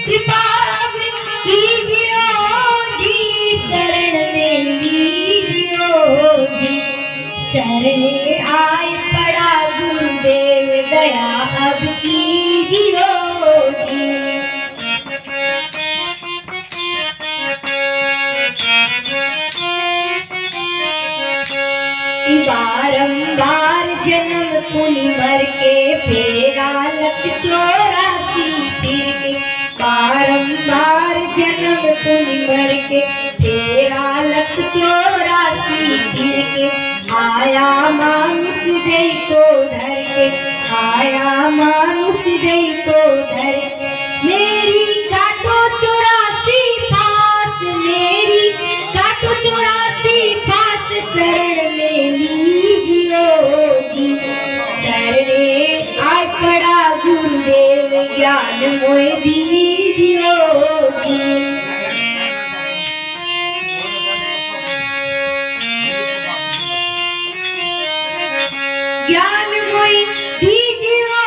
कृपा कीजियो जी, शरण में लीजियो जी। शरणे आए पड़ा गुरुदेव, दया अब कीजियो जी। बारंबार जन्म पुनि भर के, फेरा लख 84 फिर के। बारंबार जन्म पुनि भर के, फेरा लख 84 फिर के। आया मानुष देह को धर के, आया मानुष देह को धर के। मेरी काटो 84 फास, मेरी काटो 84 फास, शरण में लीजियो जी। शरणे आए पड़ा गुरुदेव, ज्ञान मोहे दीजियो जी। ज्ञान मोहे दीजियो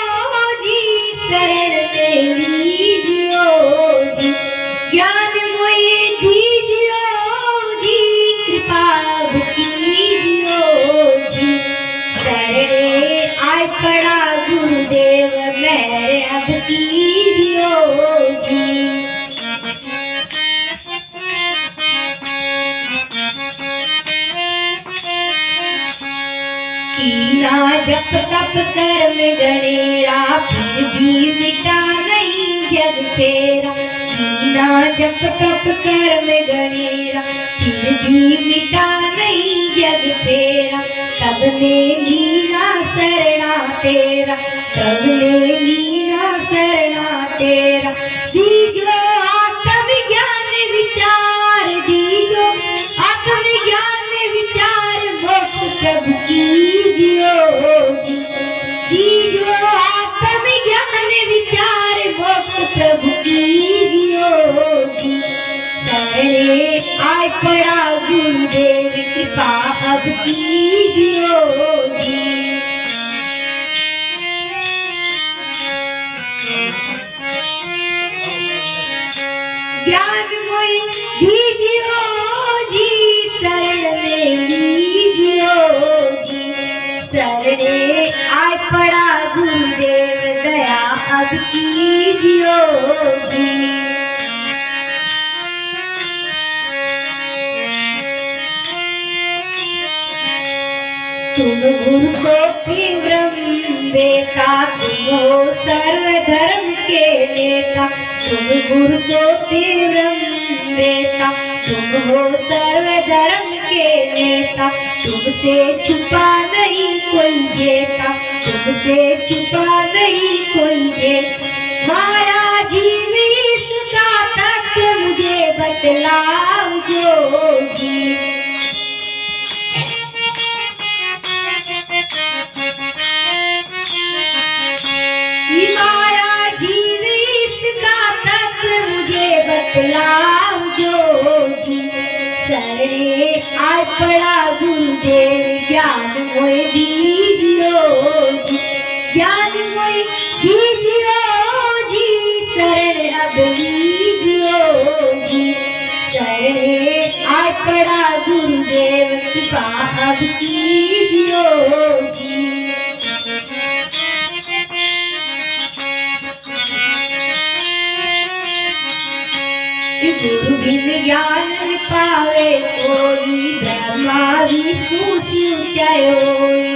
जी, शरण में लीजियो जी। ज्ञान मोहे दीजियो जी, कृपा कीजियो जी। शरणे आए पड़ा गुरुदेव, मेरे अब कीजियो जी। कीना जप तप कर्म गणेरा, फिर भी मिटा नहीं जग तेरा। कीना जप तप कर्म गणेरा, फिर भी मिटा नहीं जग तेरा। तब ने लीना शरणा तेरा, तब ने लीना शरणा तेरा। दीजो आत्मज्ञान विचार, दीजो आत्मज्ञान विचार, मोक्ष प्रभु कीजियो जी। दीजो आत्मज्ञान विचार, मोक्ष प्रभु कीजियो जी। शरणे आए पड़ा गुरुदेव, कृपा अब कीजियो जी। ज्ञान मोहे दीजियो जी, शरण में लीजियो जी। शरणे आए पड़ा गुरुदेव, दया अब कीजियो जी। तुम गुरु सोती ब्रह्म देता, तुम हो सर्वधर्म के नेता। तुम गुरु सोती ब्रह्म देता, तुम हो सर्वधर्म के नेता। तुमसे छुपा नहीं कोई जेता, तुमसे छुपा नहीं कोई जेता। माया जीव इसका तत्व मुझे बतलाओ जो जी। माया जीव इसका तत्व मुझे बतलाओ जो जी। शरणे आए पड़ा गुरुदेव, ज्ञान मोहे दीजियो जी। ज्ञान मोहे दीजियो जी, शरण अब लीजियो जी। शरणे आए पड़ा गुरुदेव, कृपा अब कीजियो जी। गुरु बिन ज्ञान पावे कोई, ब्रह्मा विष्णु शिव जय होई।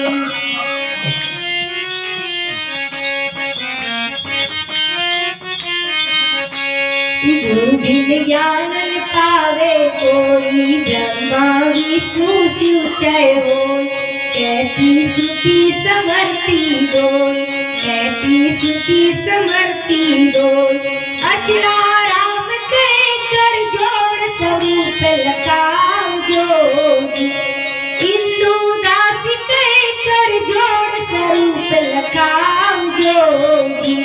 गुरु बिन ज्ञान पावे कोई, ब्रह्मा विष्णु शिव जय होई। कहती श्रुति समर्ती डोई, कहती श्रुति समर्ती डोई। अचरा राम कह कर जोड़, स्वरूप लखाओ जो जी। इंदु दास कह कर जोड़, स्वरूप लखाओ जो जी।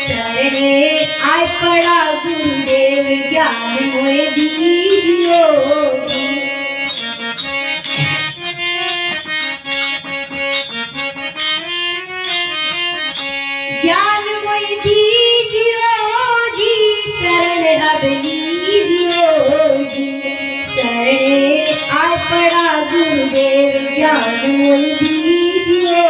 शरणे आए पड़ा गुरुदेव, ज्ञान मोहे दीजियो जी। ज्ञान मोहे दीजियो जी। अनमोल दीजिए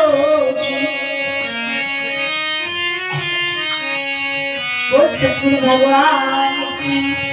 बोल सतगुरु भगवान की